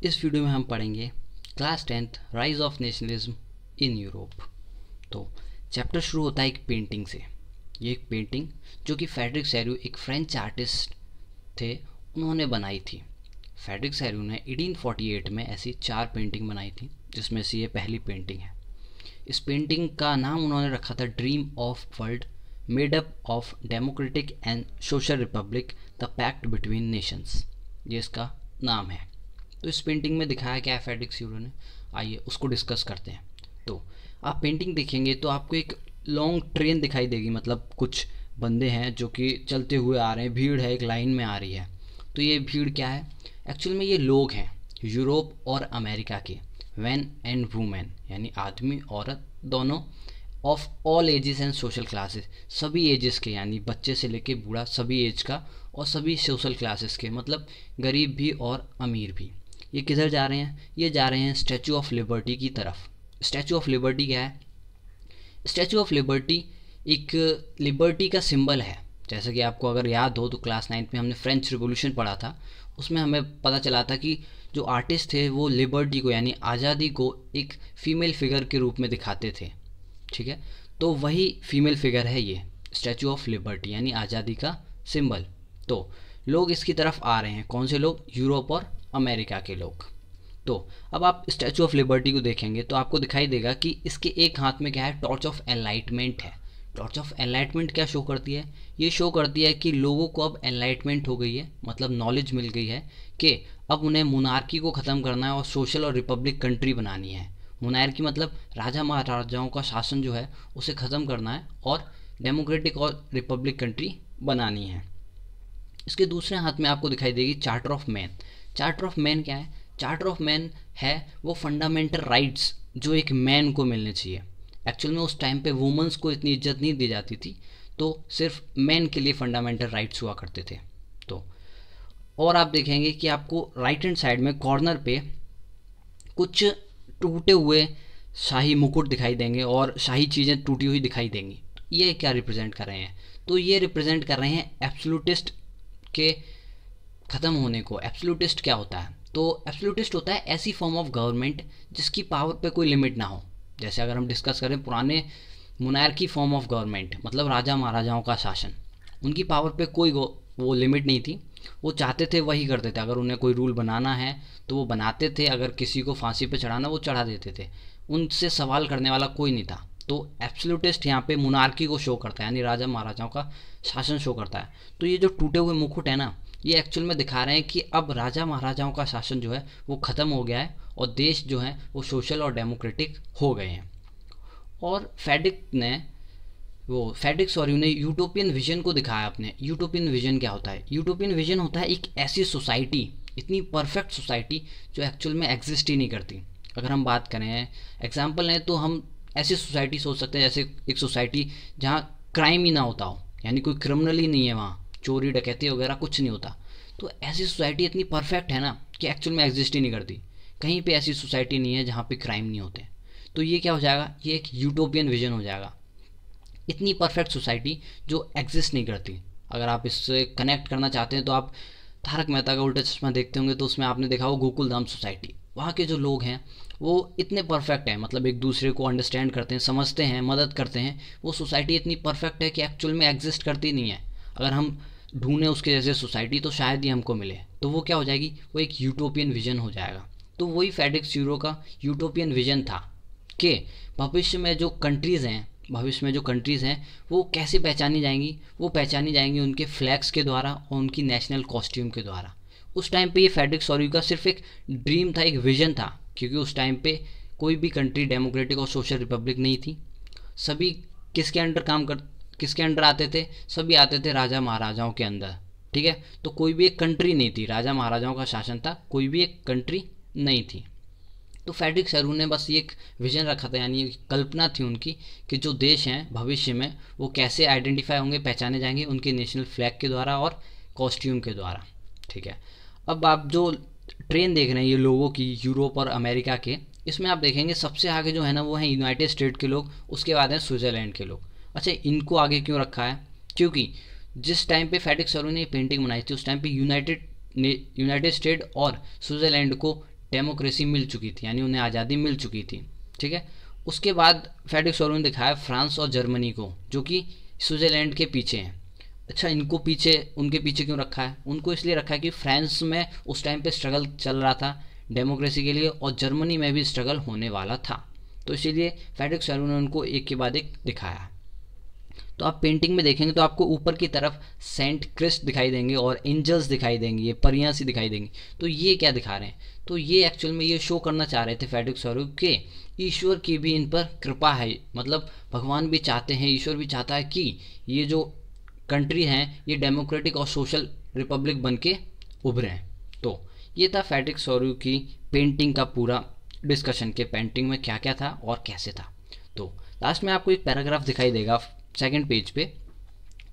इस वीडियो में हम पढ़ेंगे class 10th rise of nationalism in Europe. तो चैप्टर शुरू होता है एक पेंटिंग से। ये एक पेंटिंग जो कि फ्रेडरिक सैरू एक फ्रेंच आर्टिस्ट थे, उन्होंने बनाई थी। फ्रेडरिक सैरू ने 1848 में ऐसी 4 पेंटिंग बनाई थी, जिसमें से ये पहली पेंटिंग है। इस पेंटिंग का नाम उन्होंने रखा था dream of world made up of democratic and social republic the pact between nations, ये इसका नाम है। तो इस पेंटिंग में दिखाया क्या है फ्रेडरिक सैरू ने, आइए उसको डिस्कस करते हैं। तो आप पेंटिंग देखेंगे तो आपको एक लॉन्ग ट्रेन दिखाई देगी, मतलब कुछ बंदे हैं जो कि चलते हुए आ रहे हैं, भीड़ है, एक लाइन में आ रही है। तो ये भीड़ क्या है, एक्चुअल में ये लोग हैं यूरोप और अमेरिका के, मैन एंड वुमेन, यानी आदमी औरत दोनों, of all ages and social classes, सभी एजेस के, यानी बच्चे से लेके बूढ़ा सभी एज का, और सभी सोशल क्लासेस के, मतलब गरीब भी और अमीर भी। ये किधर जा रहे हैं, ये जा रहे हैं स्टैचू ऑफ लिबर्टी की तरफ। स्टैचू ऑफ लिबर्टी क्या है, स्टैचू ऑफ लिबर्टी एक लिबर्टी का सिंबल है। जैसे कि आपको अगर याद हो तो क्लास 9 में हमने फ्रेंच रिवॉल्यूशन पढ़ा था, उसमें हमें पता चला था कि जो आर्टिस्ट थे वो लिबर्टी को, यानी आज़ादी को, एक फीमेल फिगर के रूप में दिखाते थे। ठीक है, तो वही फीमेल फिगर है ये स्टैचू ऑफ लिबर्टी, यानी आज़ादी का सिंबल। तो लोग इसकी तरफ आ रहे हैं, कौन से लोग, यूरोप और अमेरिका के लोग। तो अब आप स्टैचू ऑफ लिबर्टी को देखेंगे तो आपको दिखाई देगा कि इसके एक हाथ में क्या है, टॉर्च ऑफ एनलाइटमेंट है। टॉर्च ऑफ एनलाइटमेंट क्या शो करती है, ये शो करती है कि लोगों को अब एनलाइटमेंट हो गई है, मतलब नॉलेज मिल गई है कि अब उन्हें मोनार्की को ख़त्म करना है और सोशल और रिपब्लिक कंट्री बनानी है। मोनार्की मतलब राजा महाराजाओं का शासन जो है उसे ख़त्म करना है और डेमोक्रेटिक और रिपब्लिक कंट्री बनानी है। इसके दूसरे हाथ में आपको दिखाई देगी charter of man. Charter of man क्या है, चार्टर ऑफ मैन है वो फंडामेंटल राइट्स जो एक मैन को मिलने चाहिए। एक्चुअल में उस टाइम पे वुमेंस को इतनी इज्जत नहीं दी जाती थी, तो सिर्फ मैन के लिए फंडामेंटल राइट्स हुआ करते थे। तो और आप देखेंगे कि आपको राइट हैंड साइड में कॉर्नर पे कुछ टूटे हुए शाही मुकुट दिखाई देंगे और शाही चीज़ें टूटी हुई दिखाई देंगी। ये क्या रिप्रेजेंट कर रहे हैं, तो ये रिप्रेजेंट कर रहे हैं एब्सोल्यूटिस्ट के ख़त्म होने को। एब्सोल्यूटिस्ट क्या होता है, तो एब्सोल्यूटिस्ट होता है ऐसी फॉर्म ऑफ गवर्नमेंट जिसकी पावर पे कोई लिमिट ना हो। जैसे अगर हम डिस्कस करें पुराने मोनार्की फॉर्म ऑफ गवर्नमेंट, मतलब राजा महाराजाओं का शासन, उनकी पावर पे कोई वो लिमिट नहीं थी, वो चाहते थे वही करते थे। अगर उन्हें कोई रूल बनाना है तो वो बनाते थे, अगर किसी को फांसी पे चढ़ाना वो चढ़ा देते थे, उनसे सवाल करने वाला कोई नहीं था। तो एब्सोल्यूटिस्ट यहाँ पे मोनार्की को शो करता है, यानी राजा महाराजाओं का शासन शो करता है। तो ये जो टूटे हुए मुकुट है ना, ये एक्चुअल में दिखा रहे हैं कि अब राजा महाराजाओं का शासन जो है वो ख़त्म हो गया है और देश जो है वो सोशल और डेमोक्रेटिक हो गए हैं। और फ्रेडरिक सैरू ने यूटोपियन विजन को दिखाया अपने। यूटोपियन विजन क्या होता है, यूटोपियन विजन होता है एक ऐसी सोसाइटी, इतनी परफेक्ट सोसाइटी जो एक्चुअल में एग्जिस्ट ही नहीं करती। अगर हम बात करें एग्जाम्पल है तो हम ऐसी सोसाइटी सोच सकते हैं, जैसे एक सोसाइटी जहाँ क्राइम ही ना होता हो, यानी कोई क्रिमिनल ही नहीं है, वहाँ चोरी डकैती वगैरह कुछ नहीं होता। तो ऐसी सोसाइटी इतनी परफेक्ट है ना कि एक्चुअल में एग्जिस्ट ही नहीं करती। कहीं पे ऐसी सोसाइटी नहीं है जहाँ पे क्राइम नहीं होते। तो ये क्या हो जाएगा, ये एक यूटोपियन विजन हो जाएगा, इतनी परफेक्ट सोसाइटी जो एग्जिस्ट नहीं करती। अगर आप इससे कनेक्ट करना चाहते हैं तो आप तारक मेहता का उल्टा चश्मा देखते होंगे, तो उसमें आपने देखा हो गोकुलधाम सोसाइटी। वहाँ के जो लोग हैं वो इतने परफेक्ट हैं, मतलब एक दूसरे को अंडरस्टैंड करते हैं, समझते हैं, मदद करते हैं। वो सोसाइटी इतनी परफेक्ट है कि एक्चुअल में एग्जिस्ट करती नहीं है। अगर हम ढूंढें उसके जैसे सोसाइटी तो शायद ही हमको मिले। तो वो क्या हो जाएगी, वो एक यूटोपियन विजन हो जाएगा। तो वही फ्रेडरिक सैरू का यूटोपियन विजन था कि भविष्य में जो कंट्रीज़ हैं वो कैसे पहचानी जाएंगी, वो पहचानी जाएंगी उनके फ्लैग्स के द्वारा और उनकी नेशनल कॉस्ट्यूम के द्वारा। उस टाइम पे ये फ्रेडरिक सैरू का सिर्फ एक ड्रीम था, एक विजन था, क्योंकि उस टाइम पे कोई भी कंट्री डेमोक्रेटिक और सोशल रिपब्लिक नहीं थी। सभी किसके अंडर आते थे, सभी आते थे राजा महाराजाओं के अंदर। ठीक है, तो कोई भी एक कंट्री नहीं थी, राजा महाराजाओं का शासन था, कोई भी एक कंट्री नहीं थी। तो फ्रेडरिक सैरू ने बस ये एक विजन रखा था, यानी कल्पना थी उनकी कि जो देश हैं भविष्य में वो कैसे आइडेंटिफाई होंगे, पहचाने जाएंगे उनके नेशनल फ्लैग के द्वारा और कॉस्ट्यूम के द्वारा। ठीक है, अब आप जो ट्रेन देख रहे हैं ये लोगों की, यूरोप और अमेरिका के, इसमें आप देखेंगे सबसे आगे जो है ना वो है यूनाइटेड स्टेट के लोग, उसके बाद हैं स्विट्ज़रलैंड के लोग। अच्छा, इनको आगे क्यों रखा है, क्योंकि जिस टाइम पे फ्रेडरिक सैरू ने पेंटिंग बनाई थी उस टाइम पे यूनाइटेड स्टेट और स्विट्ज़रलैंड को डेमोक्रेसी मिल चुकी थी, यानी उन्हें आज़ादी मिल चुकी थी। ठीक है, उसके बाद फ्रेडरिक सोरू ने दिखाया फ्रांस और जर्मनी को, जो कि स्विट्ज़रलैंड के पीछे हैं। अच्छा, इनको पीछे, उनके पीछे क्यों रखा है? उनको इसलिए रखा है कि फ्रांस में उस टाइम पे स्ट्रगल चल रहा था डेमोक्रेसी के लिए, और जर्मनी में भी स्ट्रगल होने वाला था, तो इसीलिए फ्रेडरिक सोरू ने उनको एक के बाद एक दिखाया। तो आप पेंटिंग में देखेंगे तो आपको ऊपर की तरफ सेंट क्रिस्ट दिखाई देंगे और एंजल्स दिखाई देंगे, ये परियां सी दिखाई देंगी। तो ये क्या दिखा रहे हैं? तो ये एक्चुअल में ये शो करना चाह रहे थे फ्रेडरिक सोरू के ईश्वर की भी इन पर कृपा है, मतलब भगवान भी चाहते हैं, ईश्वर भी चाहता है कि ये जो कंट्री हैं ये डेमोक्रेटिक और सोशल रिपब्लिक बन के उभरे हैं। तो ये था फ्रेडरिक सोरू की पेंटिंग का पूरा डिस्कशन के पेंटिंग में क्या क्या था और कैसे था। तो लास्ट में आपको एक पैराग्राफ दिखाई देगा सेकंड पेज पे,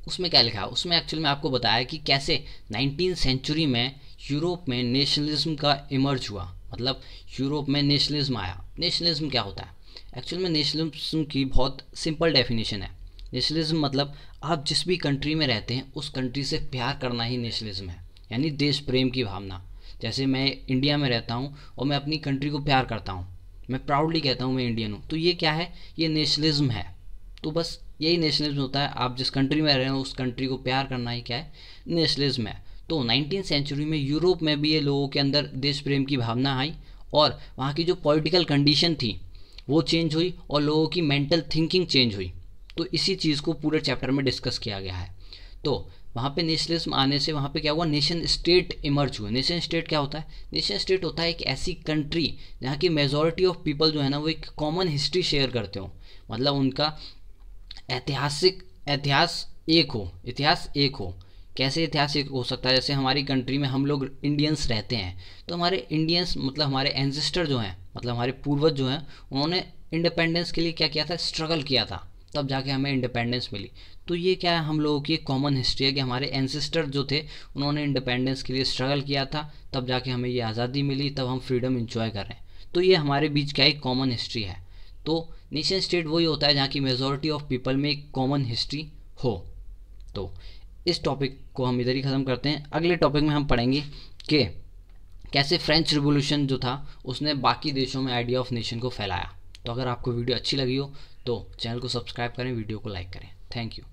उसमें क्या लिखा है? उसमें एक्चुअल में आपको बताया कि कैसे 19वीं सेंचुरी में यूरोप में नेशनलिज्म का इमर्ज हुआ, मतलब यूरोप में नेशनलिज्म आया। नेशनलिज्म क्या होता है? एक्चुअल में नेशनलिज्म की बहुत सिंपल डेफिनेशन है। नेशनलिज्म मतलब आप जिस भी कंट्री में रहते हैं उस कंट्री से प्यार करना ही नेशनलिज्म है, यानी देश प्रेम की भावना। जैसे मैं इंडिया में रहता हूँ और मैं अपनी कंट्री को प्यार करता हूँ, मैं प्राउडली कहता हूँ मैं इंडियन हूँ, तो ये क्या है? ये नेशनलिज्म है। तो बस यही नेशनलिज्म होता है, आप जिस कंट्री में रह रहे हो उस कंट्री को प्यार करना ही क्या है? नेशनलिज्म है। तो 19वीं सेंचुरी में यूरोप में भी ये लोगों के अंदर देश प्रेम की भावना आई, और वहाँ की जो पॉलिटिकल कंडीशन थी वो चेंज हुई, और लोगों की मेंटल थिंकिंग चेंज हुई। तो इसी चीज़ को पूरे चैप्टर में डिस्कस किया गया है। तो वहाँ पे नेशनलिज्म आने से वहाँ पे क्या हुआ? नेशन स्टेट इमर्ज हुए। नेशन स्टेट क्या होता है? नेशन स्टेट होता है एक ऐसी कंट्री जहाँ की मेजॉरिटी ऑफ पीपल जो है ना वो एक कॉमन हिस्ट्री शेयर करते हो, मतलब उनका इतिहास एक हो। कैसे इतिहास एक हो सकता है? जैसे हमारी कंट्री में हम लोग इंडियंस रहते हैं, तो हमारे इंडियंस मतलब हमारे एंसेस्टर जो हैं, मतलब हमारे पूर्वज जो हैं, उन्होंने इंडिपेंडेंस के लिए क्या किया था? स्ट्रगल किया था, तब जाके हमें इंडिपेंडेंस मिली। तो ये क्या है? हम लोगों की एक कॉमन हिस्ट्री है कि हमारे एंसेस्टर जो थे उन्होंने इंडिपेंडेंस के लिए स्ट्रगल किया था, तब जाके हमें ये आज़ादी मिली, तब हम फ्रीडम इंजॉय कर रहे हैं। तो ये हमारे बीच क्या एक कॉमन हिस्ट्री है। तो नेशन स्टेट वही होता है जहाँ की मेजॉरिटी ऑफ पीपल में एक कॉमन हिस्ट्री हो। तो इस टॉपिक को हम इधर ही ख़त्म करते हैं। अगले टॉपिक में हम पढ़ेंगे कि कैसे फ्रेंच रिवॉल्यूशन जो था उसने बाकी देशों में आइडिया ऑफ नेशन को फैलाया। तो अगर आपको वीडियो अच्छी लगी हो तो चैनल को सब्सक्राइब करें, वीडियो को लाइक करें। Thank you.